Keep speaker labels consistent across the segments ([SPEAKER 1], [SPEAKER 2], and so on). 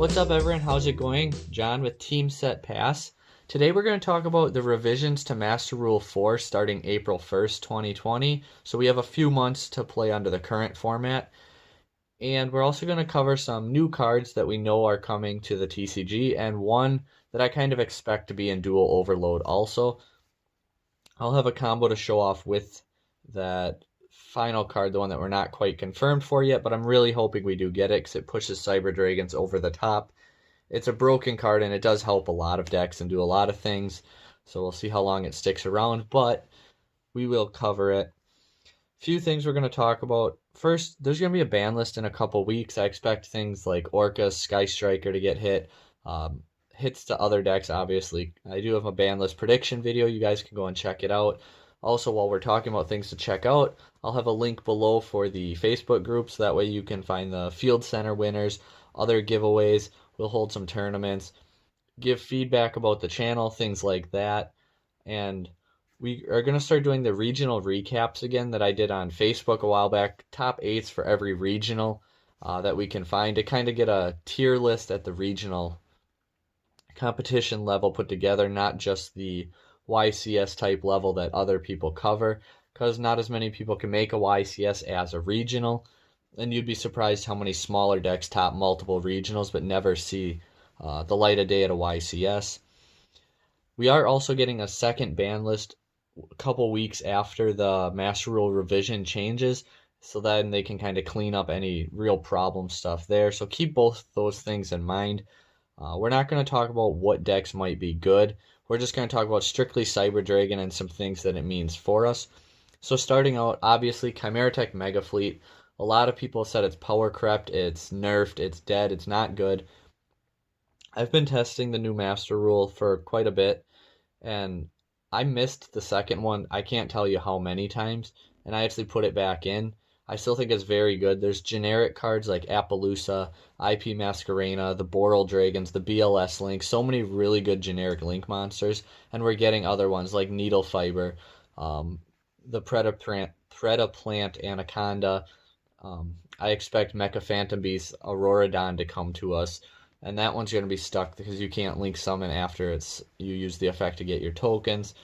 [SPEAKER 1] What's up, everyone? How's it going? John with Team Set Pass. Today we're going to talk about the revisions to Master Rule 4 starting April 1st, 2020. So we have a few months to play under the current format. And we're also going to cover some new cards that we know are coming to the TCG and one that I kind of expect to be in Dual Overload also. I'll have a combo to show off with that final card, the one that we're not quite confirmed for yet, but I'm really hoping we do get it because it pushes Cyber Dragons over the top. It's a broken card and it does help a lot of decks and do a lot of things, so we'll see how long it sticks around, but we will cover it. Few things we're going to talk about. First, there's going to be a ban list in a couple weeks. I expect things like Orca, Sky Striker to get hit. Hits to other decks, obviously. I do have a ban list prediction video. You guys can go and check it out. Also, while we're talking about things to check out, I'll have a link below for the Facebook group, so that way you can find the Field Center winners, other giveaways. We'll hold some tournaments, give feedback about the channel, things like that. And we are going to start doing the regional recaps again that I did on Facebook a while back. Top 8s for every regional that we can find to kind of get a tier list at the regional competition level put together, not just the YCS type level that other people cover, because not as many people can make a YCS as a regional, and you'd be surprised how many smaller decks top multiple regionals but never see the light of day at a YCS. We are also getting a second ban list a couple weeks after the Master Rule revision changes, so then they can kind of clean up any real problem stuff there. So keep both those things in mind. We're not going to talk about what decks might be good. We're just going to talk about strictly Cyber Dragon and some things that it means for us. So starting out, obviously, Chimera Tech Mega Fleet. A lot of people said it's power crept, it's nerfed, it's dead, it's not good. I've been testing the new Master Rule for quite a bit, and I missed the second one. I can't tell you how many times, and I actually put it back in. I still think it's very good. There's generic cards like Appaloosa, IP Masquerena, the Boral Dragons, the BLS Link, so many really good generic Link monsters, and we're getting other ones like Needle Fiber, the Predaplant Anaconda. I expect Mecha Phantom Beast Auroradon to come to us, and that one's going to be stuck because you can't Link Summon after you use the effect to get your tokens.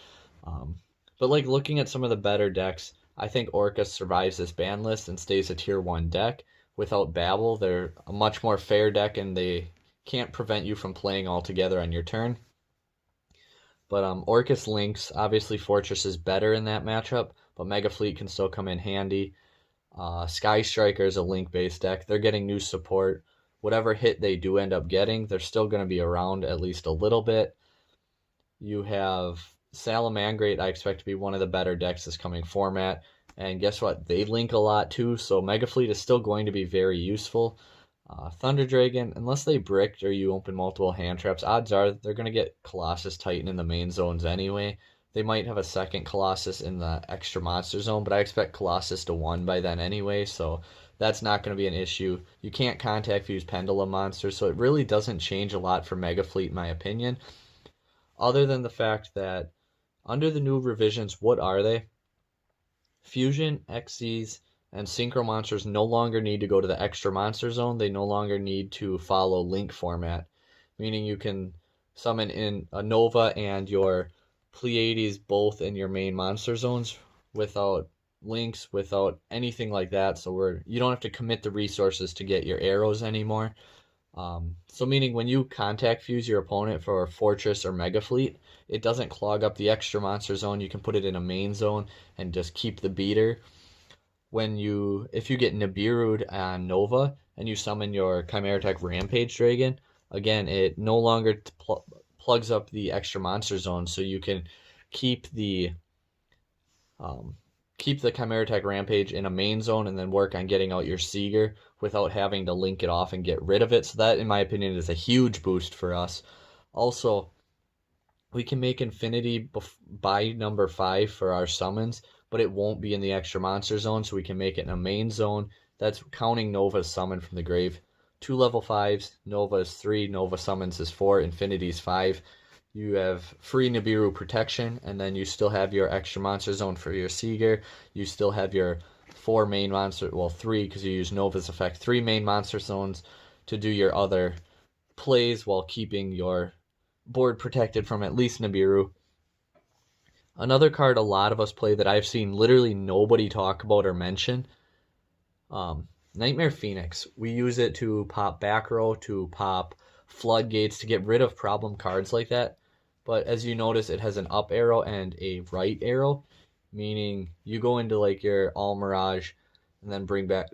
[SPEAKER 1] But like looking at some of the better decks, I think Orca survives this ban list and stays a tier 1 deck. Without Babel, they're a much more fair deck and they can't prevent you from playing all together on your turn. But Orcus Lynx, obviously Fortress is better in that matchup, but Mega Fleet can still come in handy. Sky Striker is a Link-based deck. They're getting new support. Whatever hit they do end up getting, they're still going to be around at least a little bit. You have Salamangreat, I expect to be one of the better decks this coming format. And guess what? They link a lot too, so Mega Fleet is still going to be very useful. Thunder Dragon, unless they bricked or you open multiple hand traps, odds are they're going to get Colossus Titan in the main zones anyway. They might have a second Colossus in the extra monster zone, but I expect Colossus to 1 by then anyway, so that's not going to be an issue. You can't contact fuse Pendulum monsters, so it really doesn't change a lot for Mega Fleet in my opinion. Other than the fact that under the new revisions, what are they? Fusion, Xyz, and Synchro monsters no longer need to go to the extra monster zone. They no longer need to follow Link format, meaning you can summon in a Nova and your Pleiades both in your main monster zones without links, without anything like that. So you don't have to commit the resources to get your arrows anymore. So meaning when you contact fuse your opponent for Fortress or Mega Fleet, it doesn't clog up the extra monster zone. You can put it in a main zone and just keep the beater. If you get Nibiru'd on Nova and you summon your Chimera Tech Rampage Dragon, again, it no longer plugs up the extra monster zone, so you can keep the Chimera Tech Rampage in a main zone and then work on getting out your Seeger without having to link it off and get rid of it. So that, in my opinion, is a huge boost for us. Also, we can make Infinity by number 5 for our summons, but it won't be in the extra monster zone, so we can make it in a main zone. That's counting Nova's summon from the grave. 2 level 5s, Nova is 3, Nova summons is 4, Infinity is 5. You have free Nibiru protection, and then you still have your extra monster zone for your Seeger. You still have your 4 main monster, well 3 because you use Nova's effect, 3 main monster zones to do your other plays while keeping your board protected from at least Nibiru. Another card a lot of us play that I've seen literally nobody talk about or mention, Nightmare Phoenix. We use it to pop back row, to pop floodgates, to get rid of problem cards like that. But as you notice, it has an up arrow and a right arrow, meaning you go into like your All Mirage and then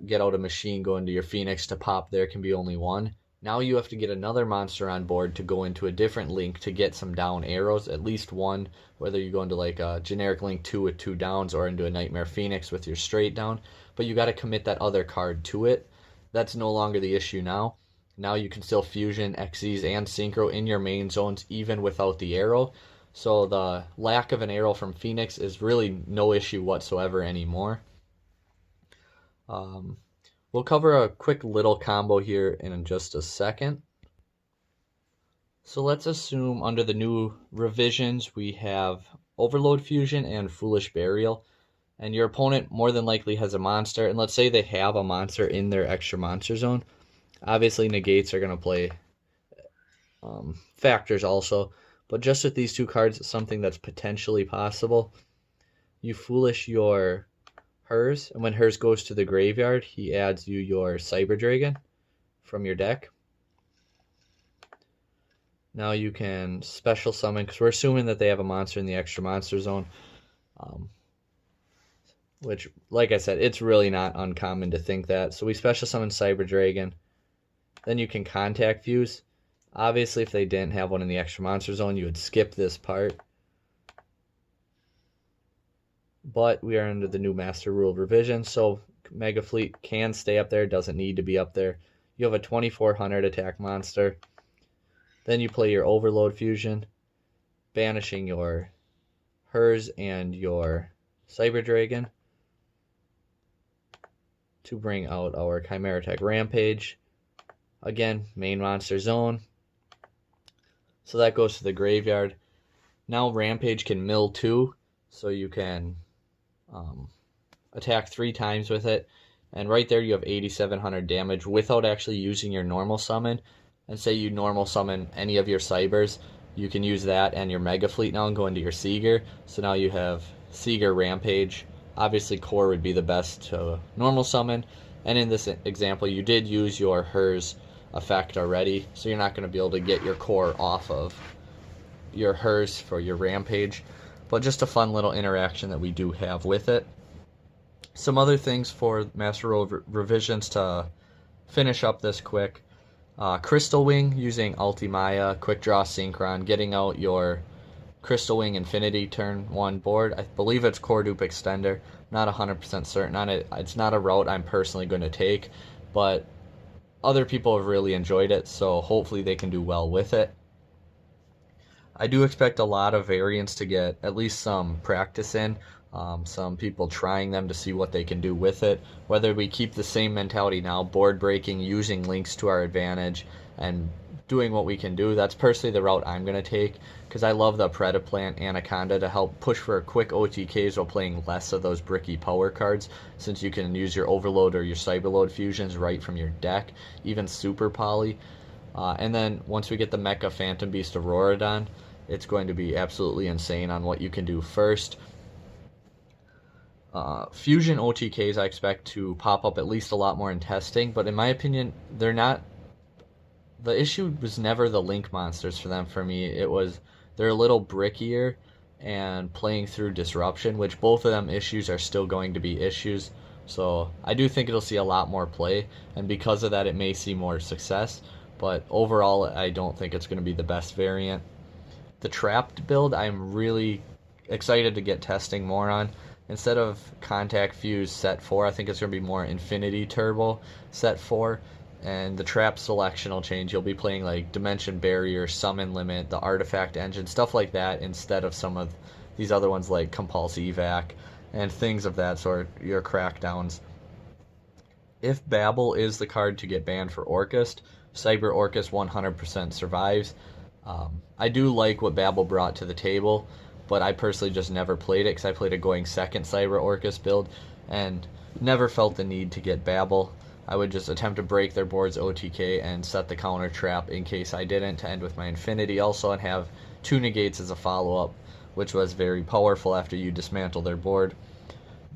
[SPEAKER 1] get out a machine, go into your Phoenix to pop. There can be only one. Now you have to get another monster on board to go into a different link to get some down arrows, at least one, whether you go into like a generic link 2 with 2 downs or into a Nightmare Phoenix with your straight down. But you got to commit that other card to it. That's no longer the issue now. Now you can still fusion, XYZ, and synchro in your main zones even without the arrow. So the lack of an arrow from Phoenix is really no issue whatsoever anymore. We'll cover a quick little combo here in just a second. So let's assume under the new revisions we have Overload Fusion and Foolish Burial, and your opponent more than likely has a monster, and let's say they have a monster in their extra monster zone. Obviously negates are going to play factors also, but just with these two cards, it's something that's potentially possible. You Foolish your Hers, and when Hers goes to the graveyard, he adds you your Cyber Dragon from your deck. Now you can special summon, because we're assuming that they have a monster in the extra monster zone, which, like I said, it's really not uncommon to think that. So we special summon Cyber Dragon. Then you can contact fuse. Obviously, if they didn't have one in the extra monster zone, you would skip this part. But we are under the new Master Rule revision, so Mega Fleet can stay up there, doesn't need to be up there. You have a 2400 attack monster. Then you play your Overload Fusion, banishing your Hers and your Cyber Dragon to bring out our Chimera Tech Rampage. Again, main monster zone. So that goes to the graveyard. Now Rampage can mill 2, so you can attack 3 times with it. And right there you have 8700 damage without actually using your normal summon. And say you normal summon any of your Cybers, you can use that and your Mega Fleet now and go into your Seeger. So now you have Seeger Rampage. Obviously Core would be the best to normal summon. And in this example, you did use your Hers effect already, so you're not going to be able to get your Core off of your Hers for your Rampage. But just a fun little interaction that we do have with it. Some other things for Master Rule revisions to finish up this quick. Crystal Wing using Ultimaya, Quick Draw Synchron, getting out your Crystal Wing Infinity turn 1 board. I believe it's Core Dupe Extender. Not 100% certain on it. It's not a route I'm personally going to take, but other people have really enjoyed it, so hopefully they can do well with it. I do expect a lot of variants to get at least some practice in. Some people trying them to see what they can do with it. Whether we keep the same mentality now, board breaking, using links to our advantage, and doing what we can do, that's personally the route I'm going to take, because I love the Predaplant Anaconda to help push for quick OTKs while playing less of those bricky power cards, since you can use your Overload or your Cyberload fusions right from your deck, even Super Poly. And then once we get the Mecha Phantom Beast Auroradon, it's going to be absolutely insane on what you can do first. Fusion OTKs I expect to pop up at least a lot more in testing, but in my opinion, they're not. The issue was never the link monsters for them. For me, it was they're a little brickier and playing through disruption, which both of them issues are still going to be issues. So I do think it'll see a lot more play, and because of that, it may see more success. But overall, I don't think it's going to be the best variant. The trapped build, I'm really excited to get testing more on. Instead of Contact Fuse set 4, I think it's going to be more Infinity Turbo set 4. And the trap selection will change. You'll be playing like Dimension Barrier, Summon Limit, the Artifact Engine, stuff like that, instead of some of these other ones like Compulse Evac and things of that sort, your crackdowns. If Babel is the card to get banned for Orcust, Cyber Orcust 100% survives. I do like what Babel brought to the table, but I personally just never played it because I played a going second Cyber Orcust build and never felt the need to get Babel. I would just attempt to break their board's OTK and set the counter trap in case I didn't, to end with my Infinity also and have 2 negates as a follow-up, which was very powerful after you dismantle their board.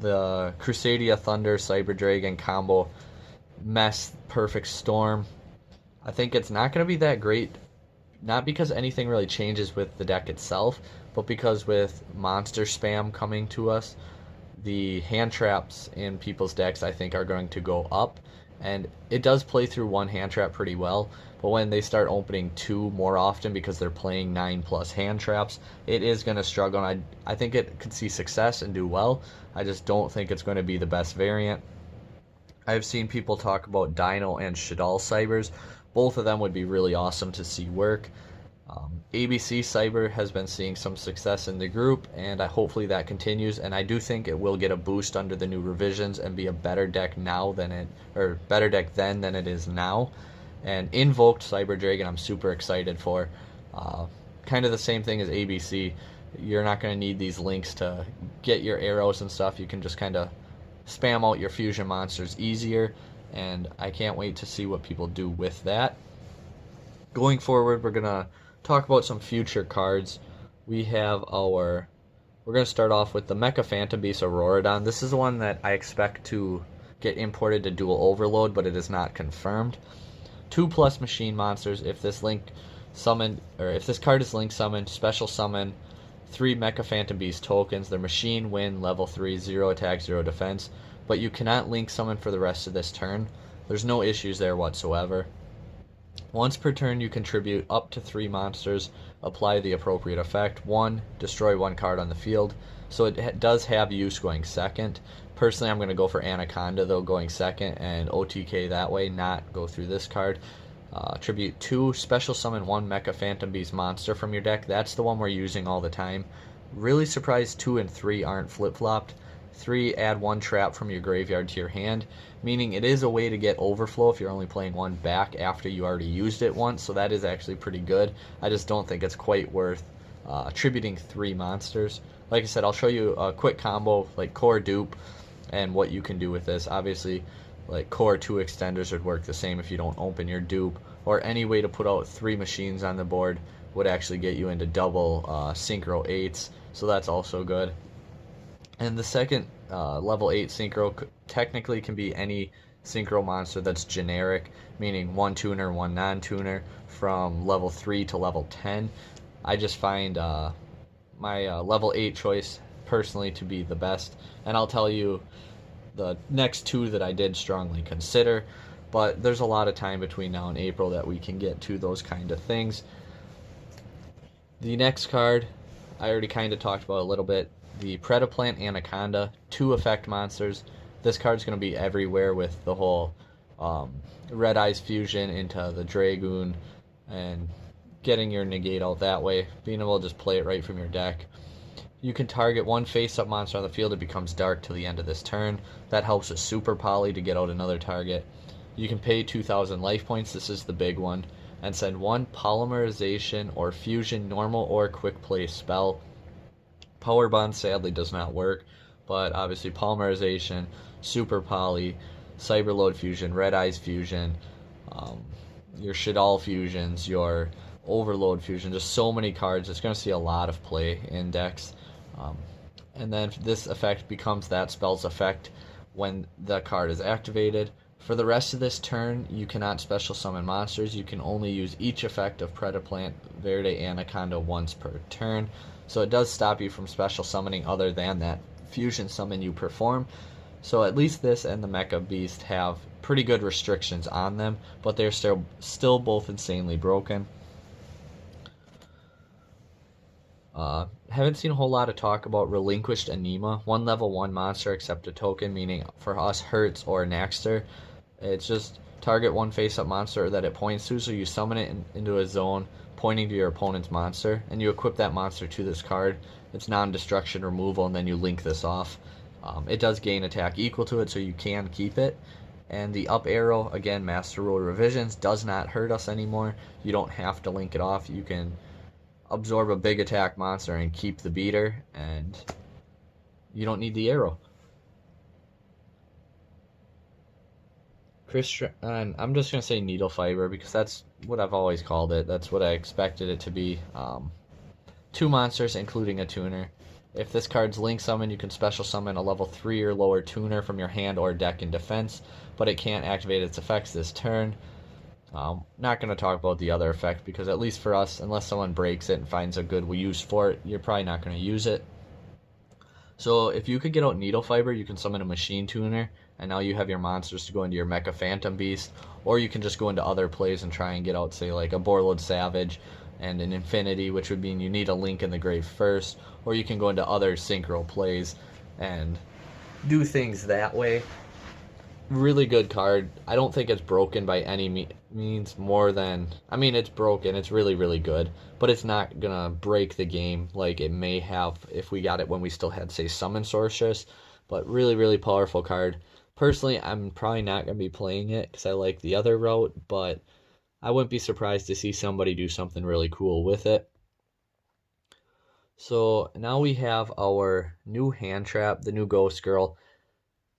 [SPEAKER 1] The Crusadia Thunder Cyber Dragon combo mess perfect storm. I think it's not going to be that great, not because anything really changes with the deck itself, but because with monster spam coming to us, the hand traps in people's decks I think are going to go up, and it does play through 1 hand trap pretty well, but when they start opening 2 more often because they're playing 9+ hand traps, it is going to struggle. And I think it could see success and do well. I just don't think it's going to be the best variant. I've seen people talk about Dino and Shadal Cybers. Both of them would be really awesome to see work. ABC Cyber has been seeing some success in the group, and hopefully that continues. And I do think it will get a boost under the new revisions and be a better deck better deck then than it is now. And Invoked Cyber Dragon, I'm super excited for. Kind of the same thing as ABC. You're not going to need these links to get your arrows and stuff. You can just kind of spam out your fusion monsters easier, and I can't wait to see what people do with that. Going forward, we're going to talk about some future cards. We're going to start off with the Mecha Phantom Beast Auroradon. This is the one that I expect to get imported to Dual Overload, but it is not confirmed. 2+ machine monsters. If this card is link summoned, special summon 3 Mecha Phantom Beast tokens. They're machine, win, level 3, 0 attack, 0 defense, but you cannot link summon for the rest of this turn. There's no issues there whatsoever. Once per turn, you contribute up to 3 monsters, apply the appropriate effect. 1, destroy 1 card on the field. So it does have use going second. Personally, I'm going to go for Anaconda, though, going second, and OTK that way, not go through this card. Tribute 2, special summon 1 Mecha Phantom Beast monster from your deck. That's the one we're using all the time. Really surprised 2 and 3 aren't flip-flopped. 3, add 1 trap from your graveyard to your hand, meaning it is a way to get overflow if you're only playing 1 back after you already used it once, so that is actually pretty good. I just don't think it's quite worth attributing 3 monsters. Like I said, I'll show you a quick combo, like core dupe, and what you can do with this. Obviously, like core 2 extenders would work the same if you don't open your dupe, or any way to put out 3 machines on the board would actually get you into double synchro 8s, so that's also good. And the second level 8 synchro technically can be any synchro monster that's generic, meaning 1 tuner, 1 non-tuner, from level 3 to level 10. I just find my level 8 choice personally to be the best, and I'll tell you the next 2 that I did strongly consider, but there's a lot of time between now and April that we can get to those kind of things. The next card I already kind of talked about a little bit, the Predaplant Anaconda, 2 effect monsters. This card's going to be everywhere with the whole Red Eyes fusion into the Dragoon and getting your negate out that way, being able to just play it right from your deck. You can target 1 face-up monster on the field. It becomes dark till the end of this turn. That helps with Super Poly to get out another target. You can pay 2,000 life points, this is the big one, and send 1 Polymerization or Fusion normal or quick play spell. Power Bond sadly does not work, but obviously Polymerization, Super Poly, Cyberload Fusion, Red Eyes Fusion, your Shadal Fusions, your Overload Fusion, just so many cards. It's going to see a lot of play in decks. And then this effect becomes that spell's effect when the card is activated. For the rest of this turn, you cannot special summon monsters. You can only use each effect of Predaplant Verde Anaconda once per turn. So it does stop you from special summoning other than that fusion summon you perform. So at least this and the Mecha Beast have pretty good restrictions on them, but they're still both insanely broken. Haven't seen a whole lot of talk about Relinquished Anima. 1 level 1 monster except a token, meaning for us Hertz or Naxter. It's just target 1 face-up monster that it points to, so you summon it into a zone pointing to your opponent's monster, and you equip that monster to this card. It's non-destruction removal, and then you link this off. It does gain attack equal to it, so you can keep it. And the up arrow, again, Master Rule revisions, does not hurt us anymore. You don't have to link it off. You can absorb a big attack monster and keep the beater, and you don't need the arrow. And I'm just gonna say needle fiber because that's what I've always called it. That's what I expected it to be. 2 monsters, including a tuner. If this card's link summon, you can special summon a level 3 or lower tuner from your hand or deck in defense, but it can't activate its effects this turn. Not going to talk about the other effect because, at least for us, unless someone breaks it and finds a good use for it, you're probably not going to use it. So if you could get out needle fiber, you can summon a machine tuner, and now you have your monsters to go into your Mecha Phantom Beast, or you can just go into other plays and try and get out, say, like a Borreload Savage and an Infinity, which would mean you need a Link in the grave first, or you can go into other synchro plays and do things that way. Really good card. I don't think it's broken by any means more than... I mean, it's broken. It's really, really good. But it's not going to break the game like it may have if we got it when we still had, say, Summon Sorceress. But really, really powerful card. Personally, I'm probably not going to be playing it because I like the other route. But I wouldn't be surprised to see somebody do something really cool with it. So now we have our new hand trap, the new Ghost Girl.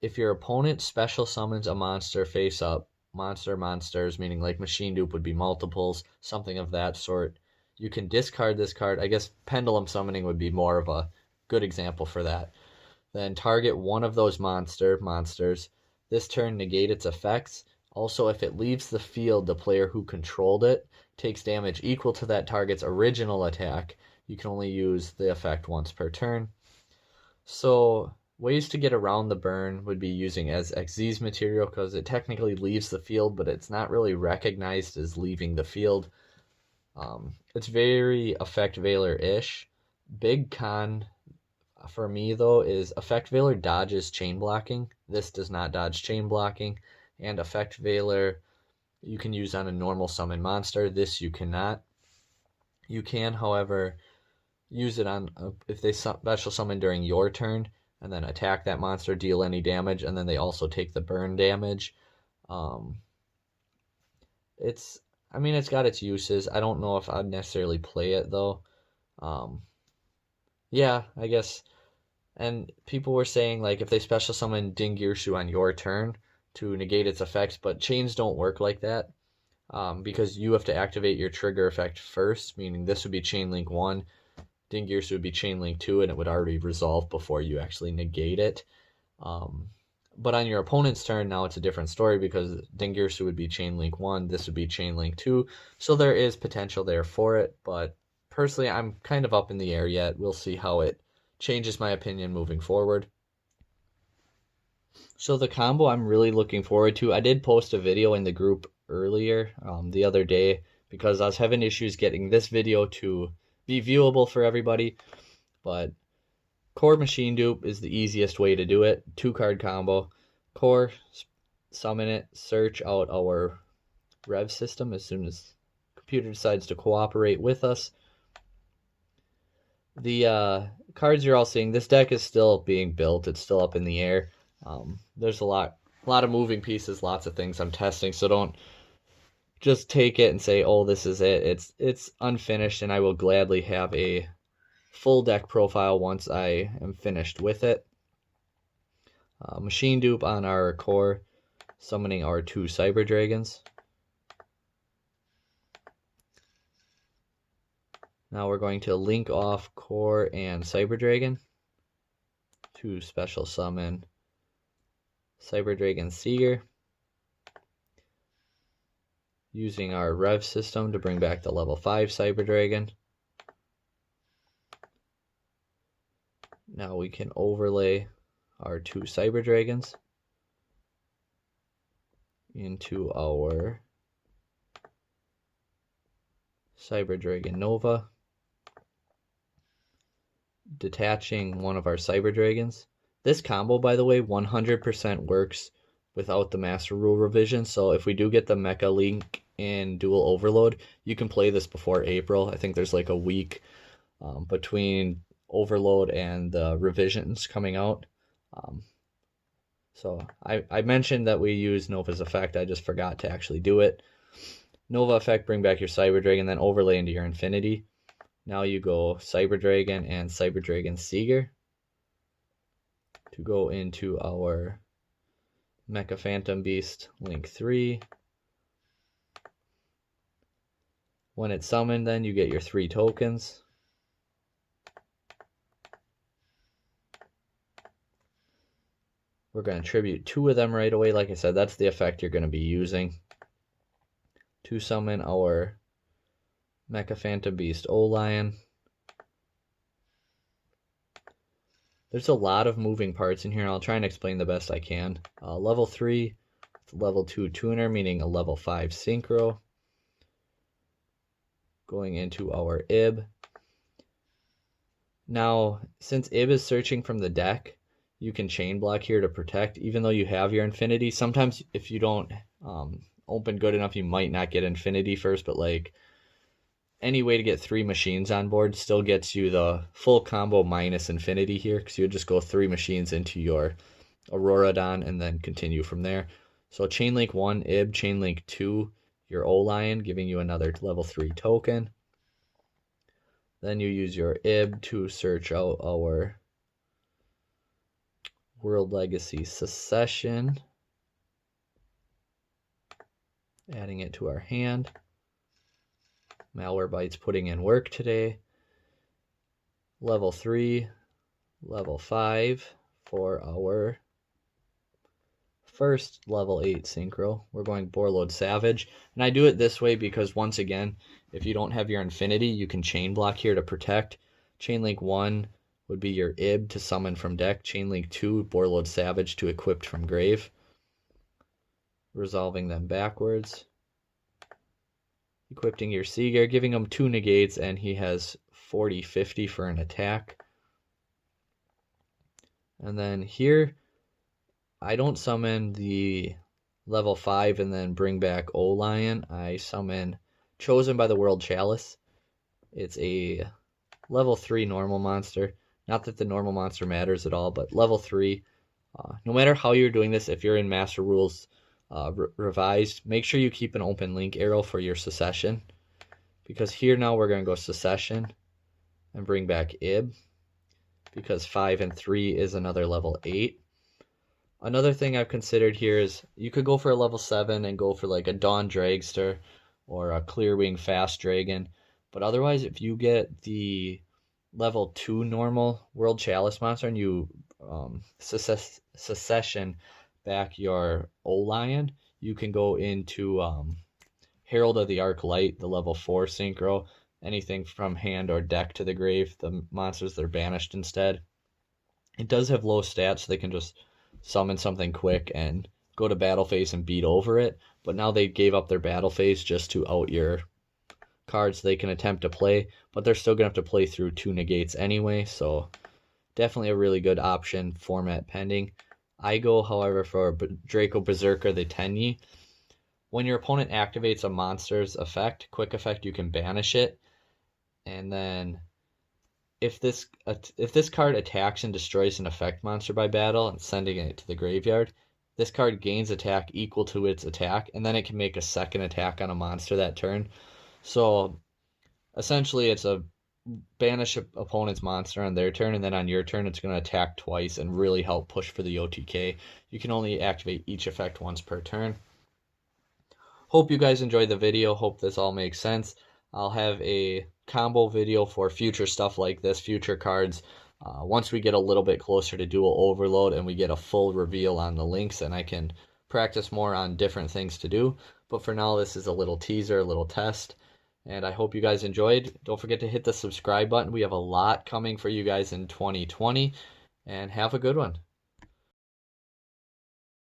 [SPEAKER 1] If your opponent special summons a monster face up, monsters, meaning like Machine Dupe would be multiples, something of that sort, you can discard this card. I guess Pendulum Summoning would be more of a good example for that. Then target one of those monsters. This turn negate its effects. Also, if it leaves the field, the player who controlled it takes damage equal to that target's original attack. You can only use the effect once per turn. So ways to get around the burn would be using as Xyz material because it technically leaves the field, but it's not really recognized as leaving the field. It's very Effect Veiler-ish. Big con for me, though, is Effect Veiler dodges chain blocking. This does not dodge chain blocking. And Effect Veiler you can use on a normal summon monster. This you cannot. You can, however, use it on if they special summon during your turn and then attack that monster, deal any damage, and then they also take the burn damage. It's got its uses. I don't know if I'd necessarily play it though. Yeah, I guess. And people were saying like if they special summon Dingirsu on your turn to negate its effects, but chains don't work like that. Because you have to activate your trigger effect first, meaning this would be Chain Link 1, Dingirsu would be Chain Link 2, and it would already resolve before you actually negate it. But on your opponent's turn, now it's a different story because Dingirsu would be Chain Link 1, this would be Chain Link 2, so there is potential there for it, but personally I'm kind of up in the air yet. We'll see how it changes my opinion moving forward. So the combo I'm really looking forward to, I did post a video in the group earlier the other day because I was having issues getting this video to be viewable for everybody, but Core Machine Dupe is the easiest way to do it. 2-card combo. Core, summon it, search out our rev system as soon as computer decides to cooperate with us. The cards you're all seeing, this deck is still being built. It's still up in the air. There's a lot of moving pieces, lots of things I'm testing, so don't just take it and say, oh, this is it. It's unfinished, and I will gladly have a full deck profile once I am finished with it. Machine Dupe on our core, summoning our 2 Cyber Dragons. Now we're going to link off core and Cyber Dragon to special summon Cyber Dragon Seeger, using our rev system to bring back the level 5 Cyber Dragon. Now we can overlay our 2 Cyber Dragons into our Cyber Dragon Nova, detaching one of our Cyber Dragons. This combo, by the way, 100% works without the Master Rule revision, so if we do get the Mecha Link in Dual Overload, you can play this before April. I think there's like a week between Overload and the revisions coming out. So I mentioned that we use Nova's effect. I just forgot to actually do it. Nova effect, bring back your Cyber Dragon, then overlay into your Infinity. Now you go Cyber Dragon and Cyber Dragon Seeger to go into our Mecha Phantom Beast, link 3. When it's summoned, then you get your 3 tokens. We're going to tribute 2 of them right away. Like I said, that's the effect you're going to be using to summon our Mecha Phantom Beast O-Lion. There's a lot of moving parts in here. I'll try and explain the best I can. Level 3, level 2 tuner, meaning a level 5 synchro. Going into our Ib. Now, since Ib is searching from the deck, you can chain block here to protect, even though you have your infinity. Sometimes if you don't open good enough, you might not get infinity first, but like any way to get 3 machines on board still gets you the full combo minus infinity here, because you would just go 3 machines into your Auroradon and then continue from there. So Chainlink 1, Ib, Chainlink 2, your O-Lion, giving you another level 3 token. Then you use your Ib to search out our World Legacy Secession, adding it to our hand. Malwarebytes putting in work today. Level 3, level 5 for our first level 8 synchro. We're going Borreload Savage. And I do it this way because, once again, if you don't have your infinity, you can chain block here to protect. Chainlink 1 would be your Ib to summon from deck. Chainlink 2, Borreload Savage to equipped from grave. Resolving them backwards. Equipping your Seager, giving him 2 negates, and he has 40-50 for an attack. And then here, I don't summon the level 5 and then bring back O-Lion. I summon Chosen by the World Chalice. It's a level 3 normal monster. Not that the normal monster matters at all, but level 3. No matter how you're doing this, if you're in Master Rules Revised, make sure you keep an open link arrow for your Secession. Because here now we're going to go Secession and bring back Ib. Because 5 and 3 is another level 8. Another thing I've considered here is you could go for a level 7 and go for like a Dawn Dragster or a Clearwing Fast Dragon. But otherwise, if you get the level 2 normal World Chalice monster and you Secession back your O-Lion, you can go into Herald of the Arc Light, the level 4 synchro. Anything from hand or deck to the grave, the monsters that are banished instead. It does have low stats, so they can just summon something quick and go to battle phase and beat over it. But now they gave up their battle phase just to out your cards they can attempt to play, but they're still going to have to play through 2 negates anyway, so definitely a really good option, format pending. I go, however, for Draco Berserker, the Tenyi. When your opponent activates a monster's effect, quick effect, you can banish it. And then if this card attacks and destroys an effect monster by battle and sending it to the graveyard, this card gains attack equal to its attack, and then it can make a second attack on a monster that turn. So essentially it's a banish opponent's monster on their turn, and then on your turn it's going to attack twice and really help push for the OTK. You can only activate each effect once per turn. Hope you guys enjoyed the video. Hope this all makes sense. I'll have a combo video for future stuff like this, future cards. Once we get a little bit closer to dual overload and we get a full reveal on the links, and I can practice more on different things to do. But for now, this is a little teaser, a little test. And I hope you guys enjoyed. Don't forget to hit the subscribe button. We have a lot coming for you guys in 2020. And have a good one.